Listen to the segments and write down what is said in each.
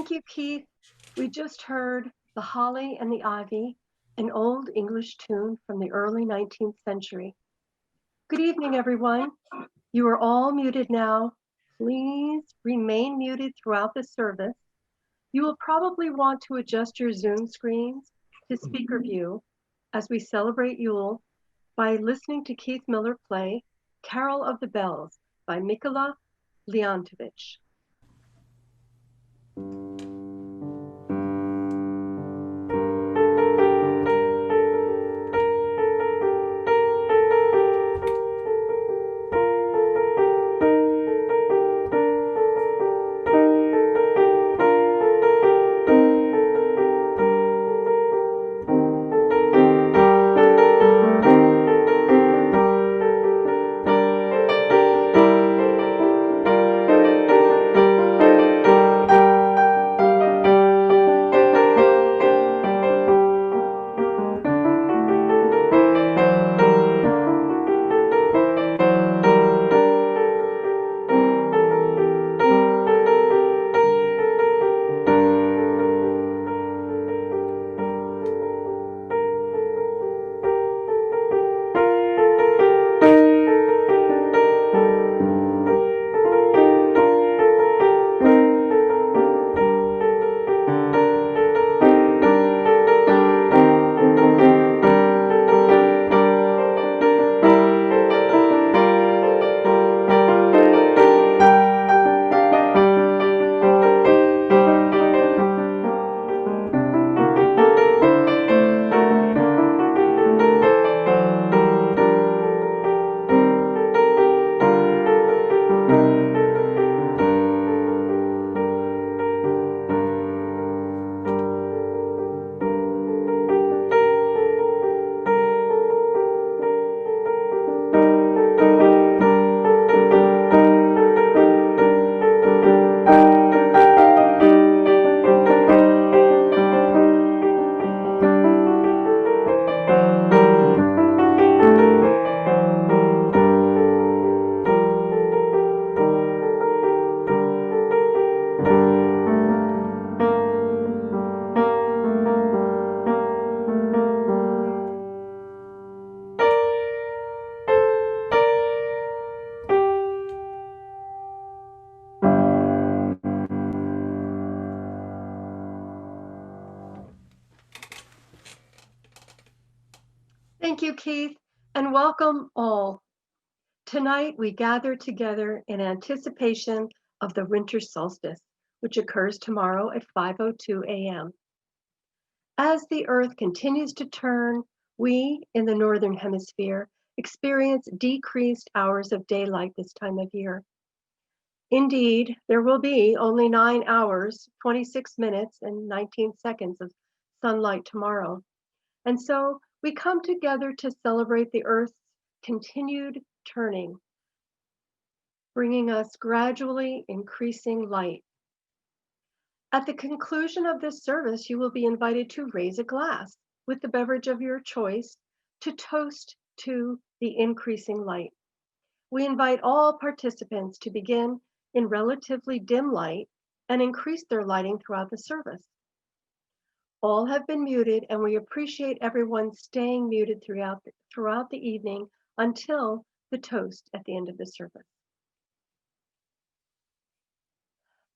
Thank you, Keith. We just heard The Holly and the Ivy, an old English tune from the early 19th century. Good evening, everyone. You are all muted now. Please remain muted throughout the service. You will probably want to adjust your Zoom screens to speaker view as we celebrate Yule by listening to Keith Miller play Carol of the Bells by Mykola, Leontovych. Thank you, Keith, and welcome all. Tonight, we gather together in anticipation of the winter solstice, which occurs tomorrow at 5:02 a.m. As the Earth continues to turn, we in the Northern Hemisphere experience decreased hours of daylight this time of year. Indeed, there will be only 9 hours, 26 minutes, and 19 seconds of sunlight tomorrow. And so we come together to celebrate the Earth's continued turning, bringing us gradually increasing light. At the conclusion of this service, you will be invited to raise a glass with the beverage of your choice to toast to the increasing light. We invite all participants to begin in relatively dim light and increase their lighting throughout the service. All have been muted, and we appreciate everyone staying muted throughout the evening until the toast at the end of the service.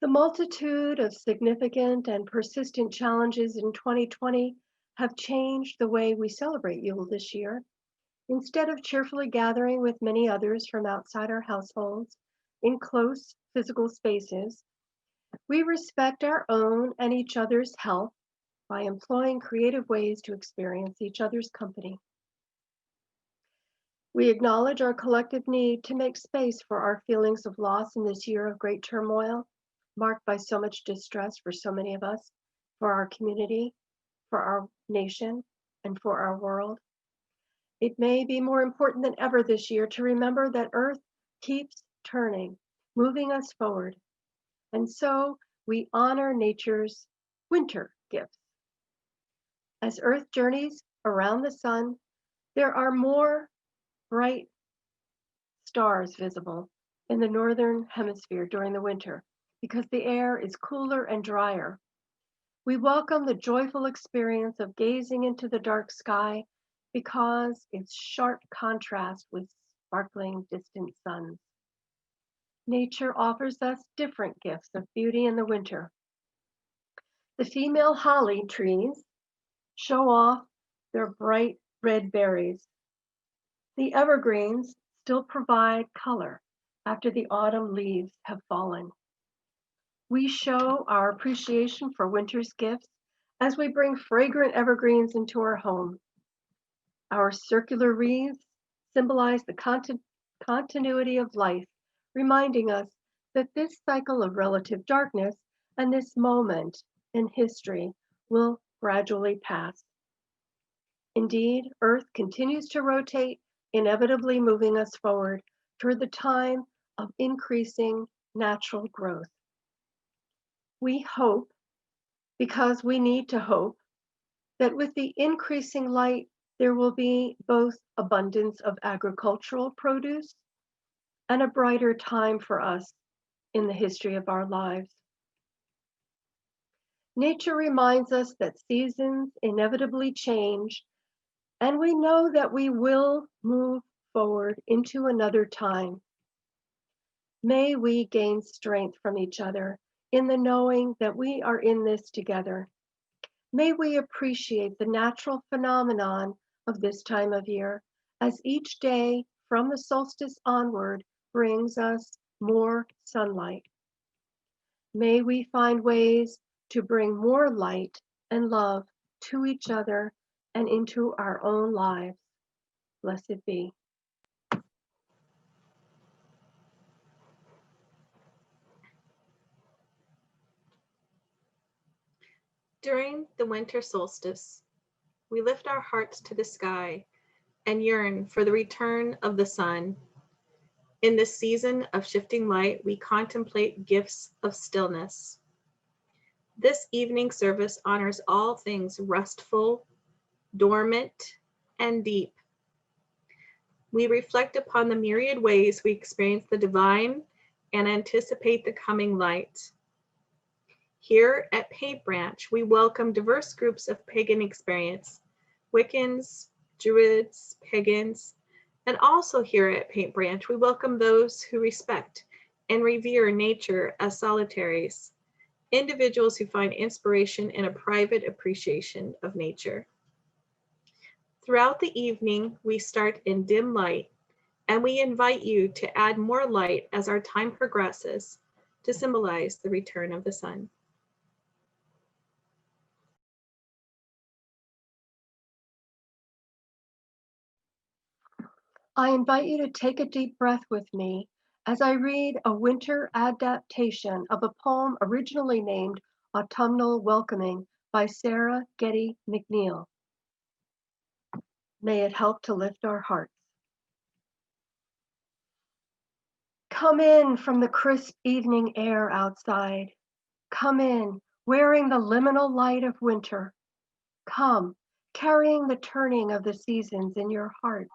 The multitude of significant and persistent challenges in 2020 have changed the way we celebrate Yule this year. Instead of cheerfully gathering with many others from outside our households in close physical spaces, we respect our own and each other's health by employing creative ways to experience each other's company. We acknowledge our collective need to make space for our feelings of loss in this year of great turmoil, marked by so much distress for so many of us, for our community, for our nation, and for our world. It may be more important than ever this year to remember that Earth keeps turning, moving us forward. And so we honor nature's winter gifts. As Earth journeys around the sun, there are more bright stars visible in the Northern Hemisphere during the winter, because the air is cooler and drier. We welcome the joyful experience of gazing into the dark sky because its sharp contrast with sparkling distant suns. Nature offers us different gifts of beauty in the winter. The female holly trees show off their bright red berries. The evergreens still provide color after the autumn leaves have fallen. We show our appreciation for winter's gifts as we bring fragrant evergreens into our home. Our circular wreaths symbolize the continuity of life, reminding us that this cycle of relative darkness and this moment in history will gradually pass. Indeed, Earth continues to rotate, inevitably moving us forward toward the time of increasing natural growth. We hope, because we need to hope, that with the increasing light, there will be both abundance of agricultural produce and a brighter time for us in the history of our lives. Nature reminds us that seasons inevitably change, and we know that we will move forward into another time. May we gain strength from each other in the knowing that we are in this together. May we appreciate the natural phenomenon of this time of year as each day from the solstice onward brings us more sunlight. May we find ways to bring more light and love to each other and into our own lives. Blessed be. During the winter solstice, we lift our hearts to the sky and yearn for the return of the sun. In this season of shifting light, we contemplate gifts of stillness. This evening service honors all things restful, dormant, and deep. We reflect upon the myriad ways we experience the divine and anticipate the coming light. Here at Paint Branch, we welcome diverse groups of pagan experience, Wiccans, Druids, pagans, and also here at Paint Branch, we welcome those who respect and revere nature as solitaries, individuals who find inspiration in a private appreciation of nature. Throughout the evening, we start in dim light, and we invite you to add more light as our time progresses to symbolize the return of the sun. I invite you to take a deep breath with me as I read a winter adaptation of a poem originally named Autumnal Welcoming by Sarah Getty McNeil. May it help to lift our hearts. Come in from the crisp evening air outside. Come in, wearing the liminal light of winter. Come, carrying the turning of the seasons in your heart.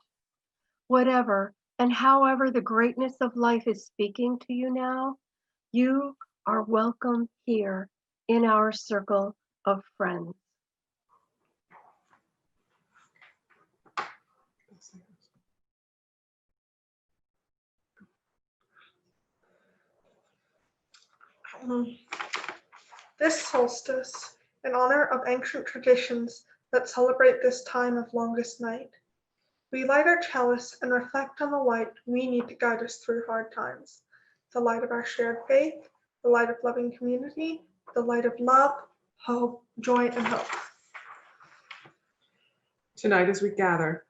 Whatever and however the greatness of life is speaking to you now, you are welcome here in our circle of friends. This solstice, in honor of ancient traditions that celebrate this time of longest night, we light our chalice and reflect on the light we need to guide us through hard times. The light of our shared faith, the light of loving community, the light of love, hope, joy, and hope. Tonight as we gather,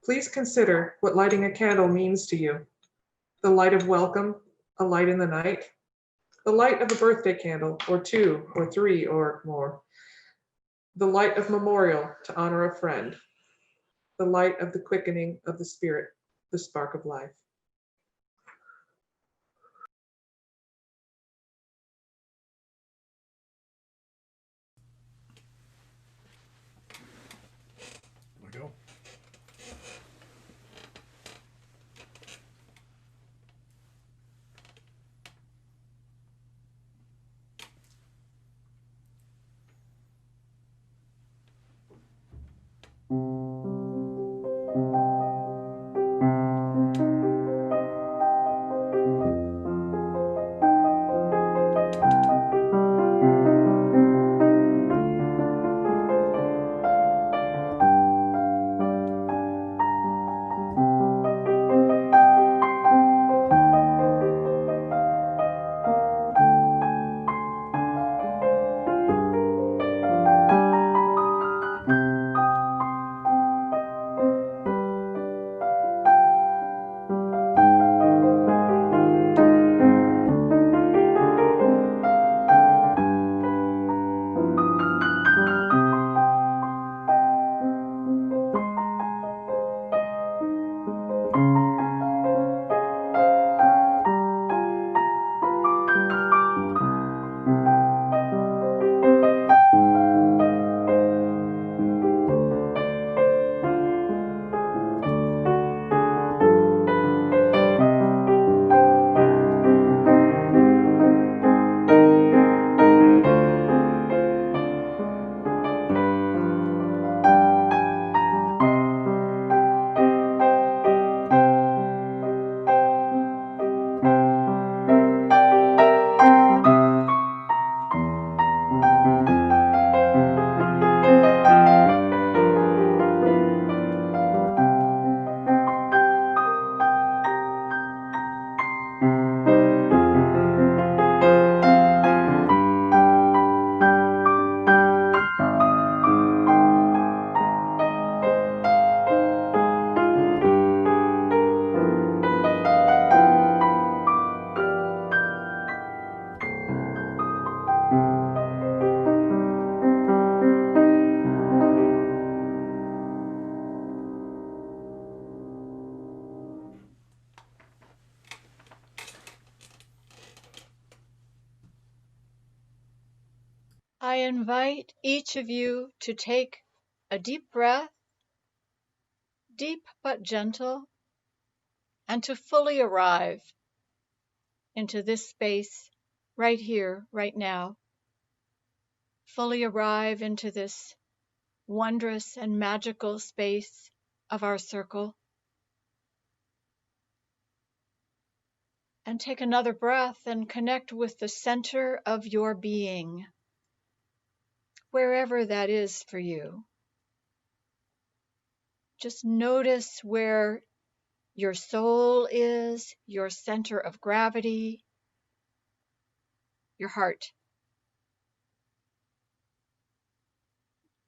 please consider what lighting a candle means to you. The light of welcome, a light in the night, the light of a birthday candle, or 2 or 3 or more, the light of memorial to honor a friend, the light of the quickening of the spirit, the spark of life. There we go. I invite each of you to take a deep breath, deep but gentle, and to fully arrive into this space right here, right now. Fully arrive into this wondrous and magical space of our circle. And take another breath and connect with the center of your being, wherever that is for you. Just notice where your soul is, your center of gravity, your heart.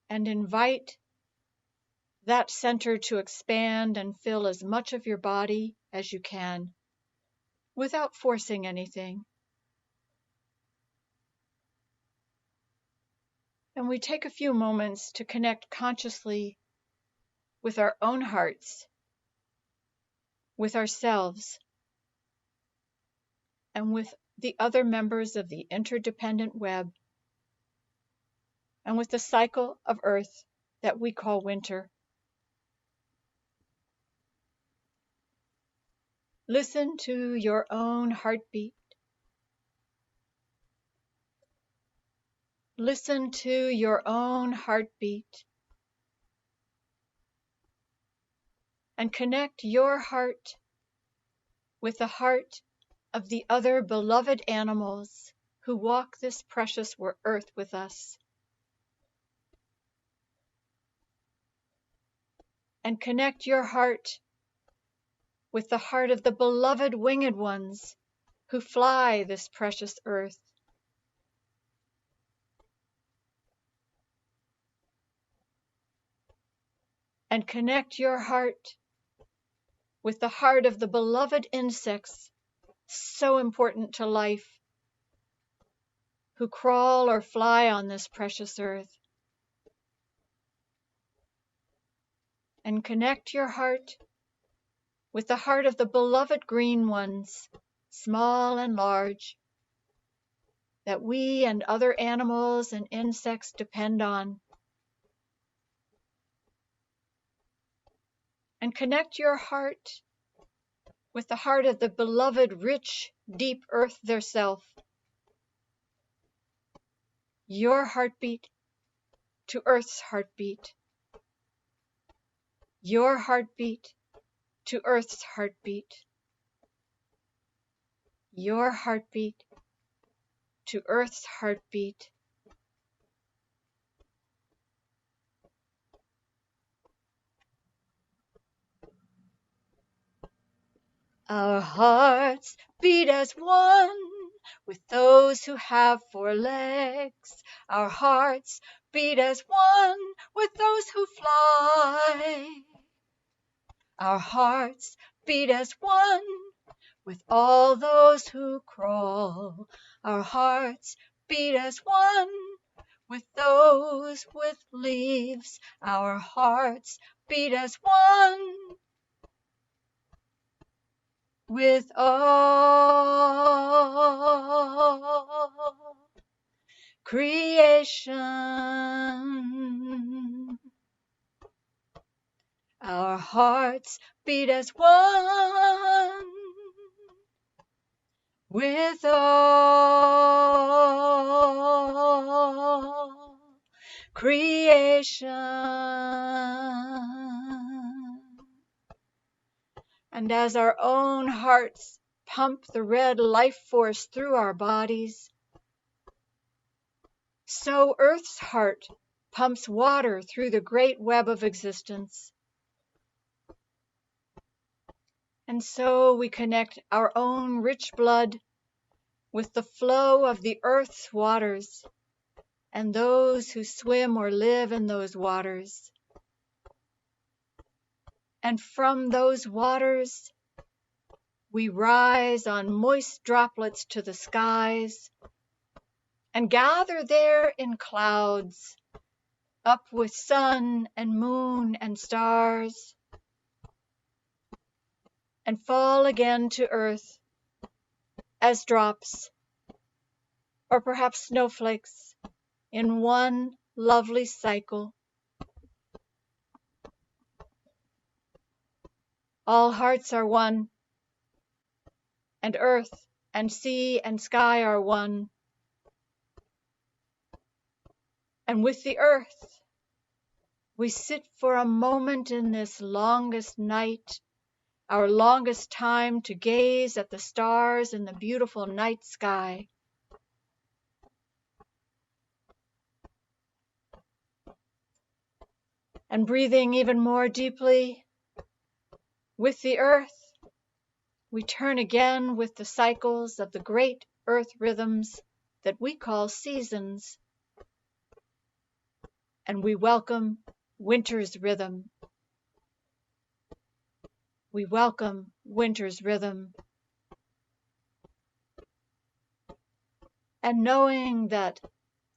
And invite that center to expand and fill as much of your body as you can without forcing anything. And we take a few moments to connect consciously with our own hearts, with ourselves, and with the other members of the interdependent web, and with the cycle of Earth that we call winter. Listen to your own heartbeat. Listen to your own heartbeat. And connect your heart with the heart of the other beloved animals who walk this precious earth with us. And connect your heart with the heart of the beloved winged ones who fly this precious earth. And connect your heart with the heart of the beloved insects, so important to life, who crawl or fly on this precious earth. And connect your heart with the heart of the beloved green ones, small and large, that we and other animals and insects depend on. And connect your heart with the heart of the beloved rich, deep earth theirself. Your heartbeat to Earth's heartbeat. Your heartbeat to Earth's heartbeat. Your heartbeat to Earth's heartbeat. Our hearts beat as one with those who have 4 legs. Our hearts beat as one with those who fly. Our hearts beat as one with all those who crawl. Our hearts beat as one with those with leaves. Our hearts beat as one with all creation. Our hearts beat as one with all creation. And as our own hearts pump the red life force through our bodies, so Earth's heart pumps water through the great web of existence. And so we connect our own rich blood with the flow of the earth's waters and those who swim or live in those waters. And from those waters, we rise on moist droplets to the skies and gather there in clouds, up with sun and moon and stars, and fall again to earth as drops, or perhaps snowflakes, in one lovely cycle. All hearts are one, and earth and sea and sky are one. And with the earth, we sit for a moment in this longest night, our longest time to gaze at the stars in the beautiful night sky. And breathing even more deeply, with the earth, we turn again with the cycles of the great earth rhythms that we call seasons. And we welcome winter's rhythm. We welcome winter's rhythm. And knowing that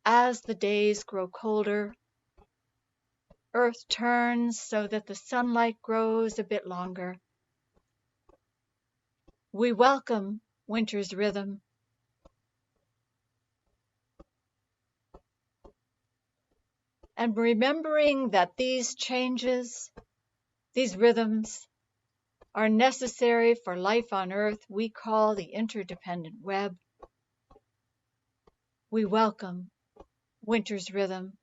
as the days grow colder, earth turns so that the sunlight grows a bit longer. We welcome winter's rhythm. And remembering that these changes, these rhythms, are necessary for life on earth we call the interdependent web. We welcome winter's rhythm.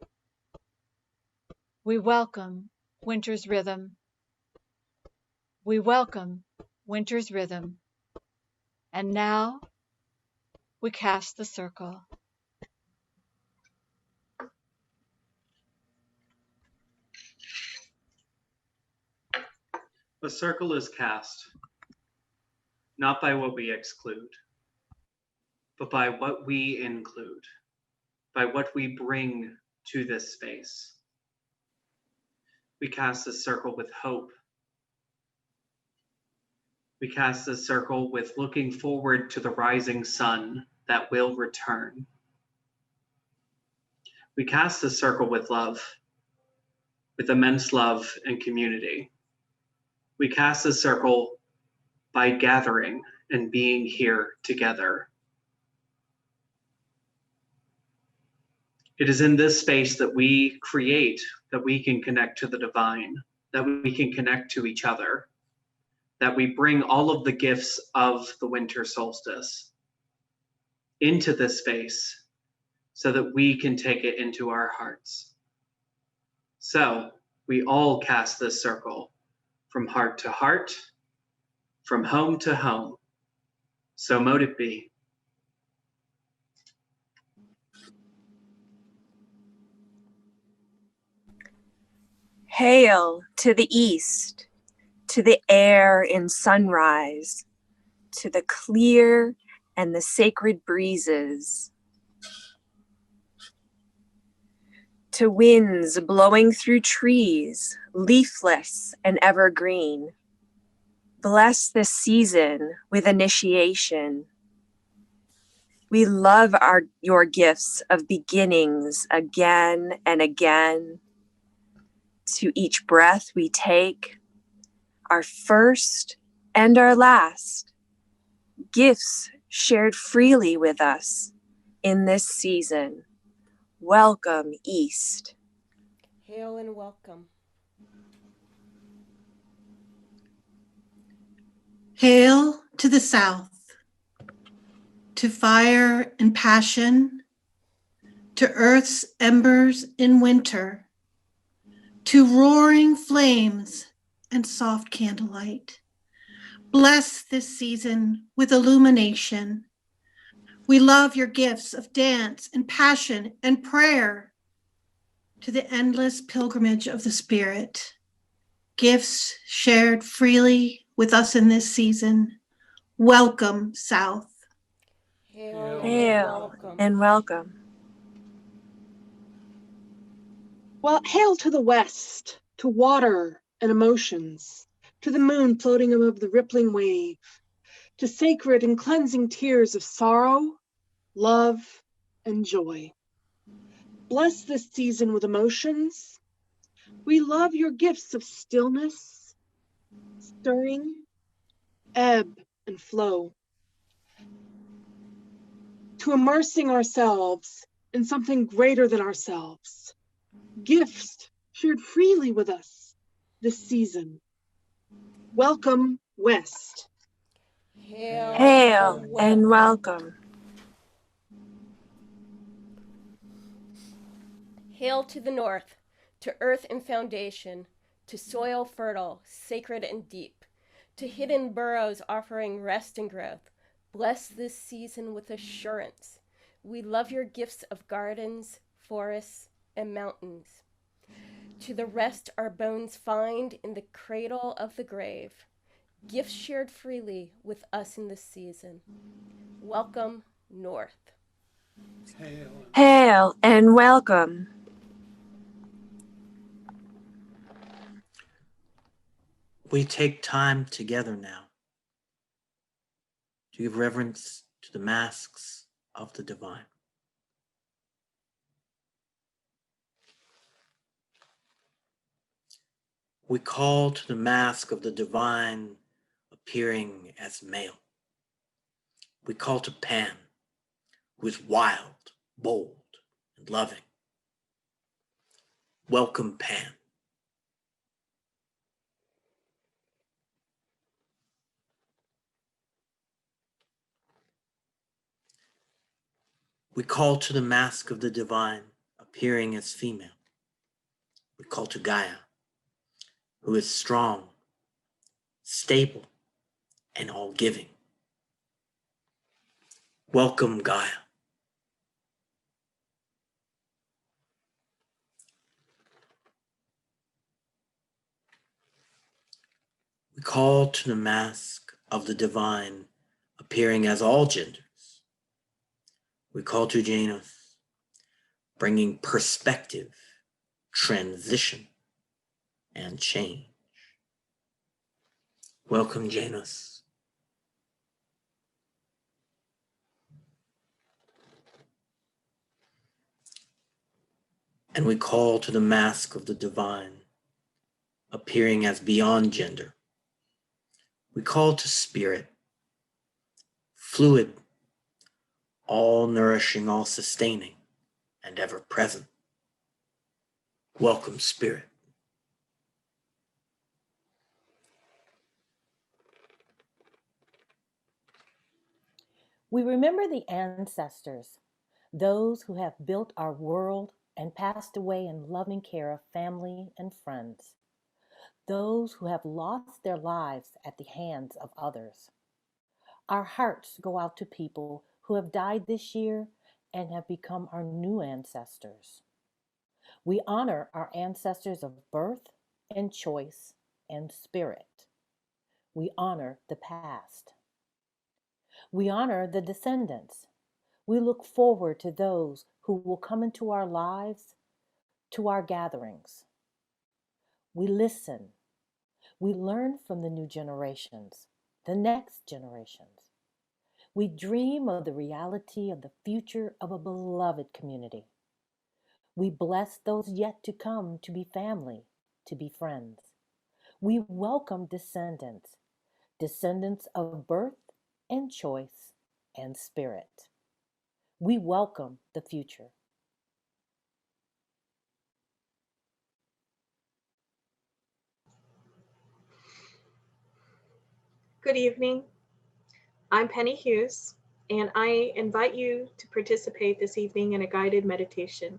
We welcome winter's rhythm. We welcome winter's rhythm. And now we cast the circle. The circle is cast, not by what we exclude, but by what we include, by what we bring to this space. We cast this circle with hope. We cast this circle with looking forward to the rising sun that will return. We cast this circle with love, with immense love and community. We cast this circle by gathering and being here together. It is in this space that we create, that we can connect to the divine, that we can connect to each other, that we bring all of the gifts of the winter solstice into this space so that we can take it into our hearts. So we all cast this circle from heart to heart, from home to home. So mote it be. Hail to the east, to the air in sunrise, to the clear and the sacred breezes, to winds blowing through trees, leafless and evergreen. Bless this season with initiation. We love your gifts of beginnings again and again. To each breath we take, our first and our last, gifts shared freely with us in this season. Welcome, East. Hail and welcome. Hail to the south, to fire and passion, to earth's embers in winter, to roaring flames and soft candlelight. Bless this season with illumination. We love your gifts of dance and passion and prayer, to the endless pilgrimage of the Spirit, gifts shared freely with us in this season. Welcome, South. Hail, Hail welcome. and welcome. Well, hail to the west, to water and emotions, to the moon floating above the rippling wave, to sacred and cleansing tears of sorrow, love, and joy. Bless this season with emotions. We love your gifts of stillness, stirring, ebb and flow, to immersing ourselves in something greater than ourselves. Gifts shared freely with us this season. Welcome, West. Hail and welcome. Hail to the north, to earth and foundation, to soil fertile, sacred and deep, to hidden burrows offering rest and growth. Bless this season with assurance. We love your gifts of gardens, forests, and mountains. To the rest our bones find in the cradle of the grave. Gifts shared freely with us in this season. Welcome, North. Hail and welcome. We take time together now to give reverence to the masks of the divine. We call to the mask of the divine appearing as male. We call to Pan, who is wild, bold, and loving. Welcome, Pan. We call to the mask of the divine appearing as female. We call to Gaia, who is strong, stable, and all-giving. Welcome, Gaia. We call to the mask of the divine appearing as all genders. We call to Janus, bringing perspective, transition, and change. Welcome, Janus. And we call to the mask of the divine, appearing as beyond gender. We call to spirit, fluid, all nourishing, all sustaining, and ever present. Welcome, spirit. We remember the ancestors, those who have built our world and passed away in loving care of family and friends, those who have lost their lives at the hands of others. Our hearts go out to people who have died this year and have become our new ancestors. We honor our ancestors of birth and choice and spirit. We honor the past. We honor the descendants. We look forward to those who will come into our lives, to our gatherings. We listen. We learn from the new generations, the next generations. We dream of the reality of the future of a beloved community. We bless those yet to come to be family, to be friends. We welcome descendants, descendants of birth and choice and spirit. We welcome the future. Good evening. I'm Penney Hughes, and I invite you to participate this evening in a guided meditation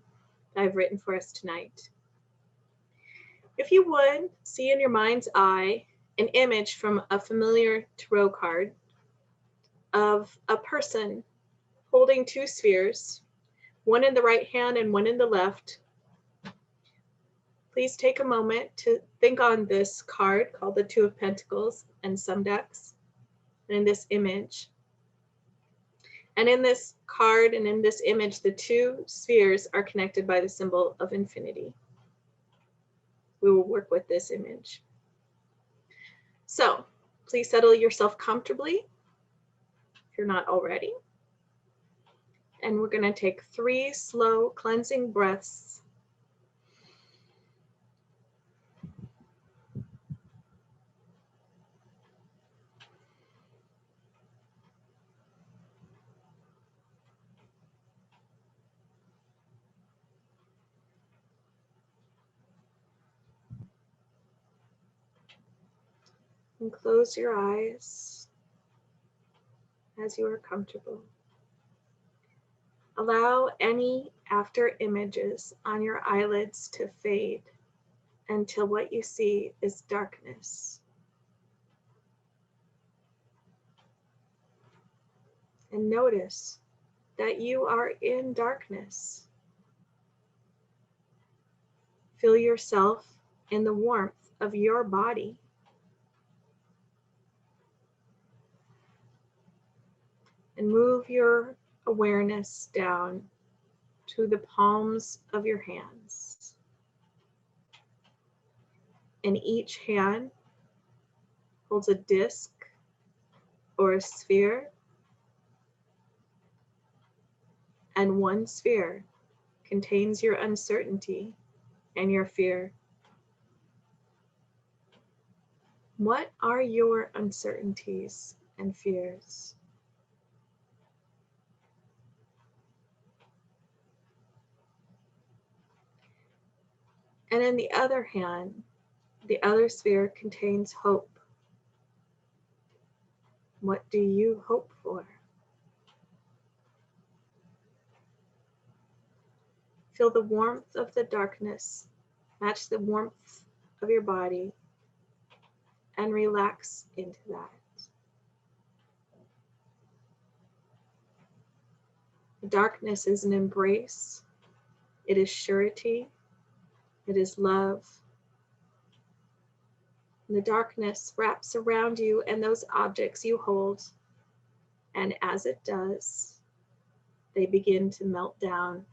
that I've written for us tonight. If you would, see in your mind's eye an image from a familiar tarot card of a person holding two spheres, one in the right hand and one in the left, Please take a moment to think on this card called the Two of Pentacles and some decks, and in this image. And in this card and in this image, the two spheres are connected by the symbol of infinity. We will work with this image. So please settle yourself comfortably if you're not already. And we're going to take 3 slow cleansing breaths. And close your eyes as you are comfortable. Allow any after images on your eyelids to fade until what you see is darkness. And notice that you are in darkness. Feel yourself in the warmth of your body. And move your awareness down to the palms of your hands. And each hand holds a disc or a sphere, and one sphere contains your uncertainty and your fear. What are your uncertainties and fears? And in the other hand, the other sphere contains hope. What do you hope for? Feel the warmth of the darkness match the warmth of your body and relax into that. The darkness is an embrace. It is surety. It is love. And the darkness wraps around you and those objects you hold. And as it does, they begin to melt down.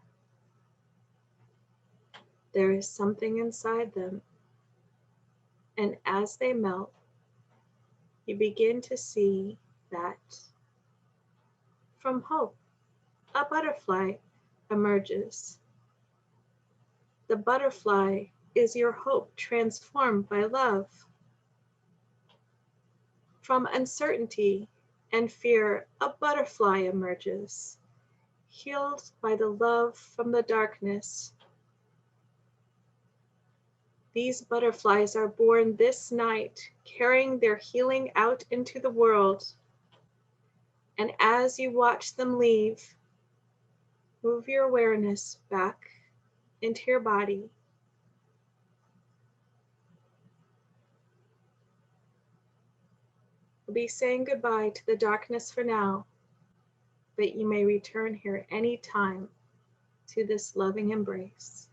There is something inside them. And as they melt, you begin to see that from hope, a butterfly emerges. The butterfly is your hope transformed by love. From uncertainty and fear, a butterfly emerges, healed by the love from the darkness. These butterflies are born this night, carrying their healing out into the world. And as you watch them leave, move your awareness back into your body. We'll be saying goodbye to the darkness for now, but you may return here any time to this loving embrace.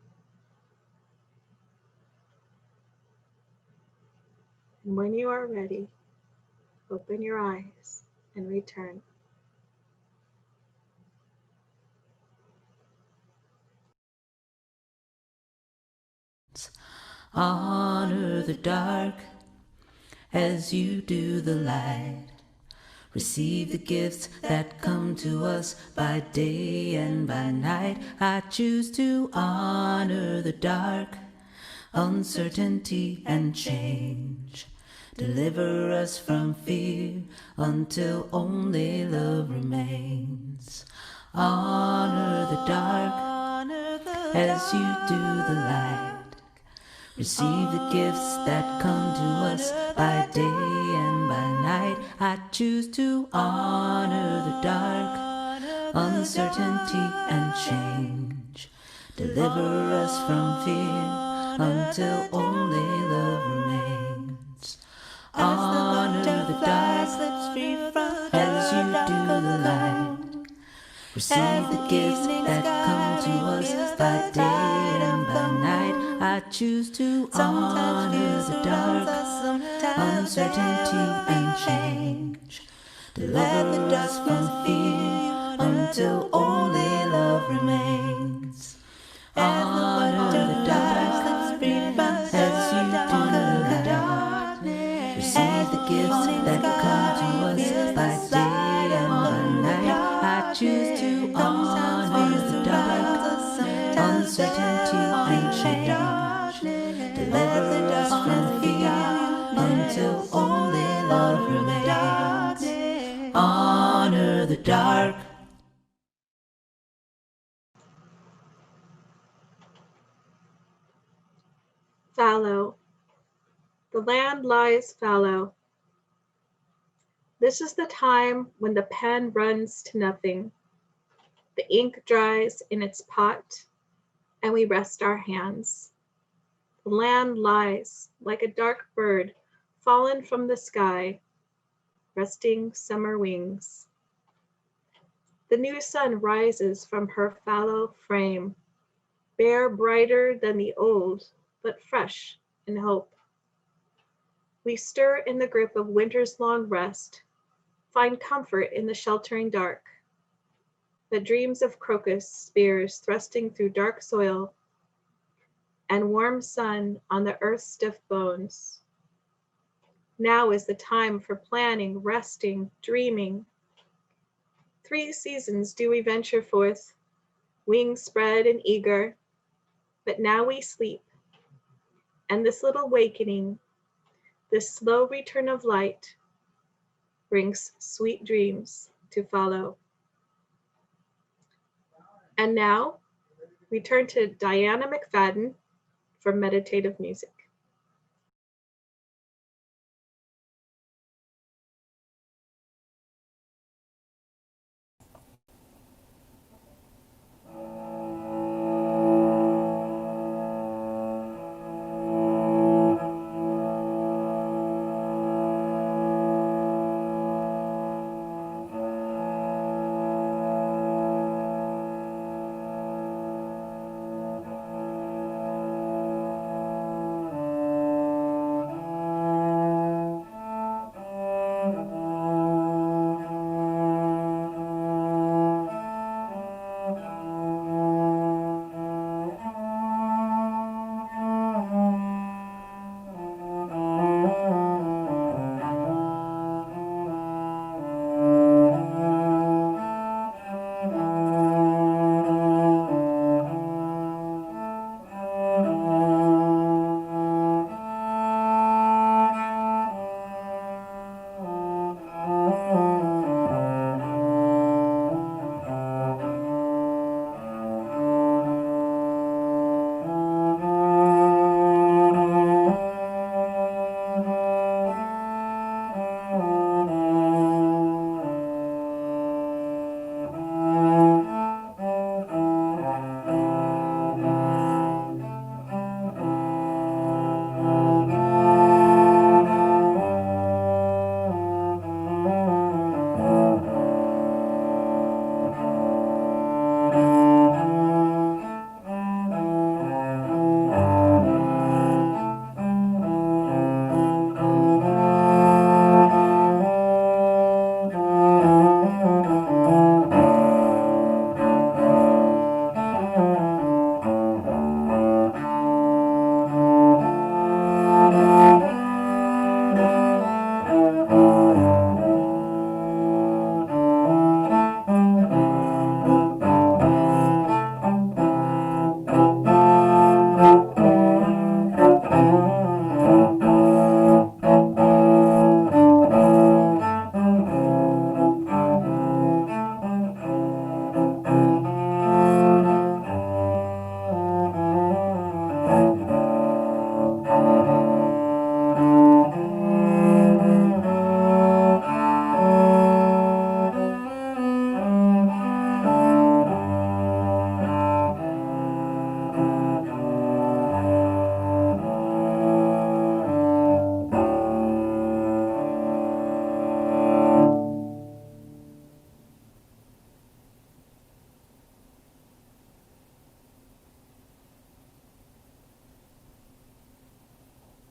And when you are ready, open your eyes and return. Honor the dark as you do the light. Receive the gifts that come to us by day and by night. I choose to honor the dark, uncertainty and change. Deliver us from fear until only love remains. Honor the dark as you do the light. Receive the gifts that come to us by day and by night. I choose to honor the dark, uncertainty and change. Deliver us from fear until only love remains. Honor the dark as you do the light. Receive the gifts that come to us by day and by night. I choose to honor the dark, uncertainty and change. Deliver us from fear until only love remains. Honor the dark as you do the dark. Receive the gifts that come to us by day and by night. I choose to honor the dark, uncertainty and change. Deliver us from fear until only love remains. Honor the dark. Fallow. The land lies fallow. This is the time when the pen runs to nothing. The ink dries in its pot, and we rest our hands. The land lies like a dark bird fallen from the sky, resting summer wings. The new sun rises from her fallow frame, bare brighter than the old, but fresh in hope. We stir in the grip of winter's long rest, find comfort in the sheltering dark. The dreams of crocus spears thrusting through dark soil, and warm sun on the earth's stiff bones. Now is the time for planning, resting, dreaming. 3 seasons do we venture forth, wings spread and eager, but now we sleep. And this little wakening, this slow return of light, brings sweet dreams to follow. And now we turn to Diana McFadden for meditative music.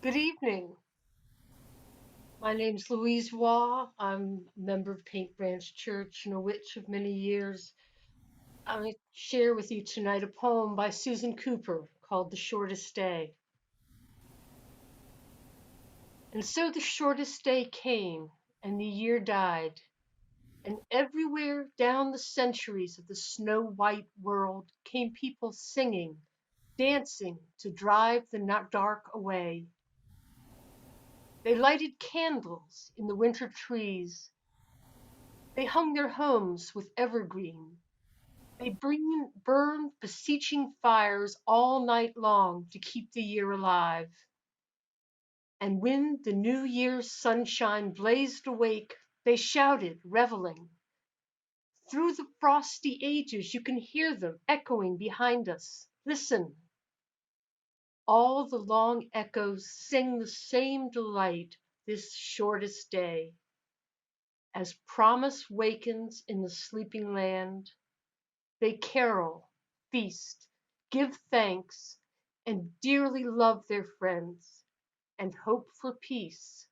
Good evening. My name's Louise Waugh. I'm a member of Paint Branch Church and a witch of many years. I'm going to share with you tonight a poem by Susan Cooper called The Shortest Day. And so the shortest day came, and the year died, and everywhere down the centuries of the snow-white world came people singing, dancing to drive the dark away. They lighted candles in the winter trees. They hung their homes with evergreen. They burned beseeching fires all night long to keep the year alive. And when the new year's sunshine blazed awake, they shouted, reveling. Through the frosty ages, you can hear them echoing behind us. Listen. All the long echoes sing the same delight this shortest day. As promise wakens in the sleeping land, they carol, feast, give thanks, and dearly love their friends, and hope for peace.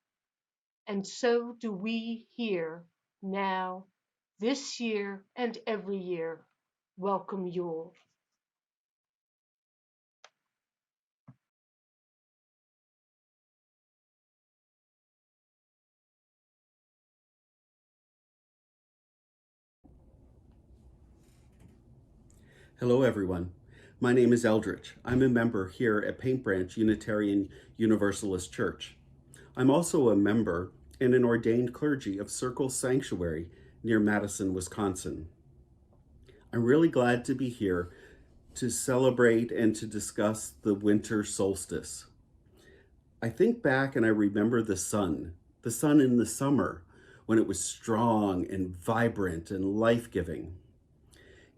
And so do we here, now, this year and every year. Welcome Yule. Hello, everyone. My name is Eldritch. I'm a member here at Paint Branch Unitarian Universalist Church. I'm also a member and an ordained clergy of Circle Sanctuary near Madison, Wisconsin. I'm really glad to be here to celebrate and to discuss the winter solstice. I think back and I remember the sun in the summer when it was strong and vibrant and life-giving.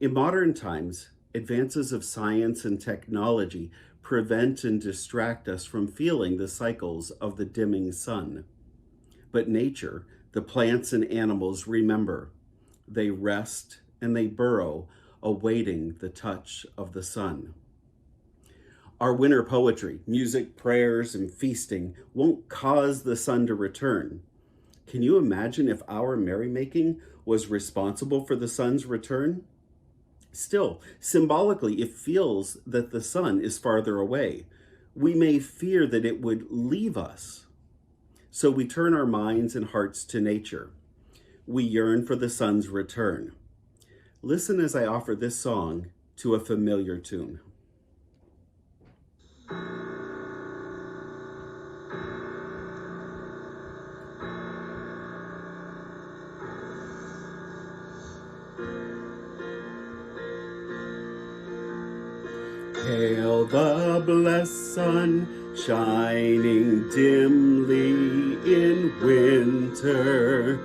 In modern times, advances of science and technology prevent and distract us from feeling the cycles of the dimming sun. But nature, the plants and animals remember. They rest and they burrow, awaiting the touch of the sun. Our winter poetry, music, prayers, and feasting won't cause the sun to return. Can you imagine if our merrymaking was responsible for the sun's return? Still, symbolically, it feels that the sun is farther away. We may fear that it would leave us. So we turn our minds and hearts to nature. We yearn for the sun's return. Listen as I offer this song to a familiar tune. Hail the blessed sun, shining dimly in winter,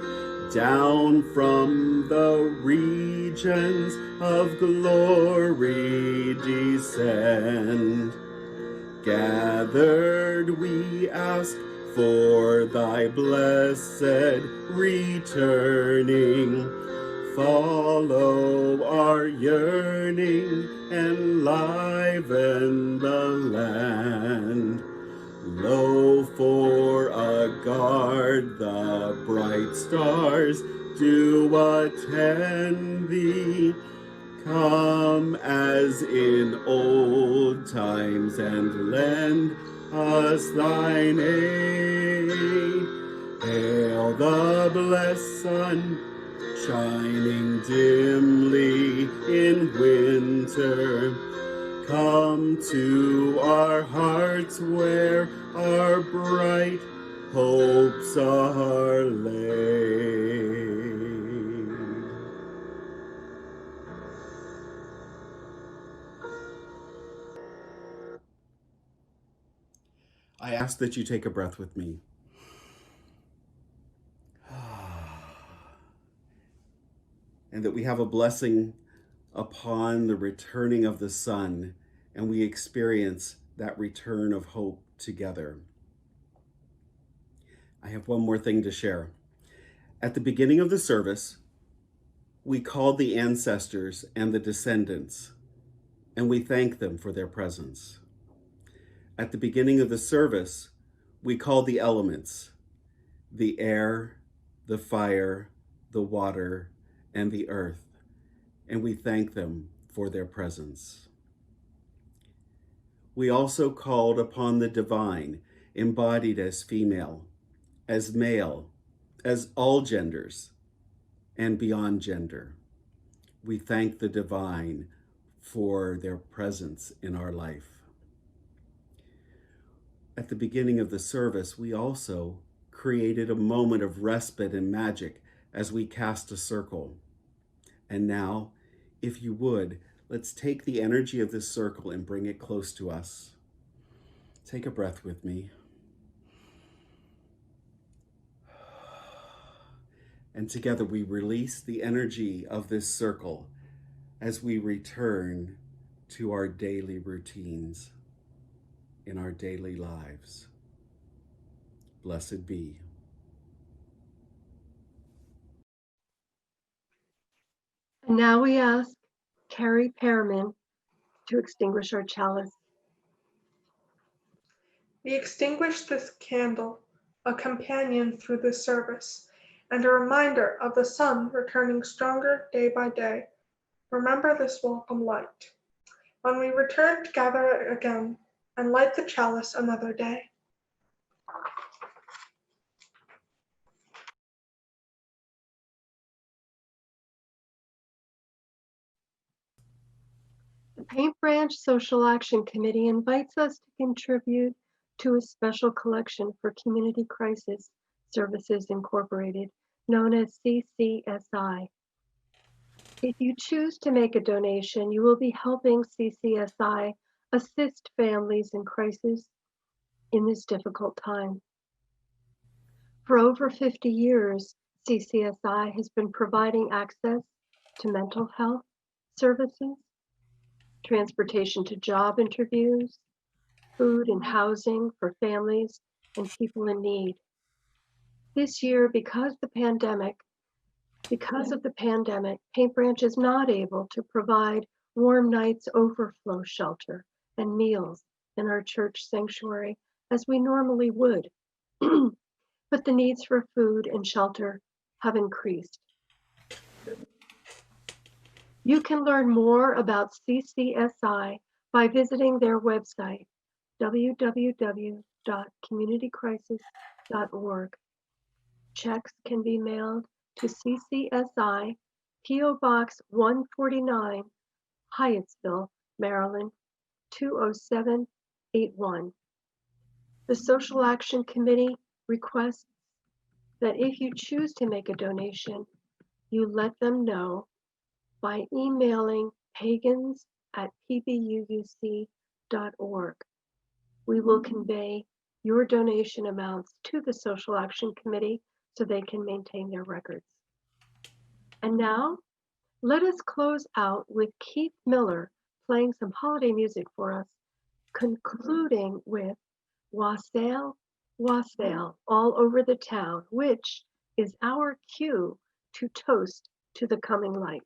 down from the regions of glory descend. Gathered we ask for thy blessed returning. Follow our yearning, enliven the land. Lo, for a guard the bright stars do attend thee. Come as in old times and lend us thine aid. Hail the blessed sun, shining dimly in winter. Come to our hearts where our bright hopes are laid. I ask that you take a breath with me. And that we have a blessing upon the returning of the sun, and we experience that return of hope together. I have one more thing to share. At the beginning of the service, we called the ancestors and the descendants, and we thank them for their presence. At the beginning of the service, We call the elements, the air, the fire, the water, and the earth, and we thank them for their presence. We also called upon the divine, embodied as female, as male, as all genders, and beyond gender. We thank the divine for their presence in our life. At the beginning of the service, we also created a moment of respite and magic as we cast a circle. And now, if you would, let's take the energy of this circle and bring it close to us. Take a breath with me. And together we release the energy of this circle as we return to our daily routines in our daily lives. Blessed be. And now we ask Carrie Peerman to extinguish our chalice. We extinguish this candle, a companion through this service, and a reminder of the sun returning stronger day by day. Remember this welcome light. When we return to gather it again and light the chalice another day. The Paint Branch Social Action Committee invites us to contribute to a special collection for Community Crisis Services Incorporated, known as CCSI. If you choose to make a donation, you will be helping CCSI assist families in crisis in this difficult time. For over 50 years, CCSI has been providing access to mental health services, transportation to job interviews, food and housing for families and people in need. This year, because of the pandemic, Paint Branch is not able to provide warm nights overflow shelter and meals in our church sanctuary as we normally would. But the needs for food and shelter have increased. You can learn more about CCSI by visiting their website, www.communitycrisis.org. Checks can be mailed to CCSI, P.O. Box 149, Hyattsville, Maryland, 20781. The Social Action Committee requests that if you choose to make a donation, you let them know by emailing pagans@pbuuc.org. We will convey your donation amounts to the Social Action Committee so they can maintain their records. And now, let us close out with Keith Miller playing some holiday music for us, concluding with Wassail, Wassail all over the town, which is our cue to toast to the coming light.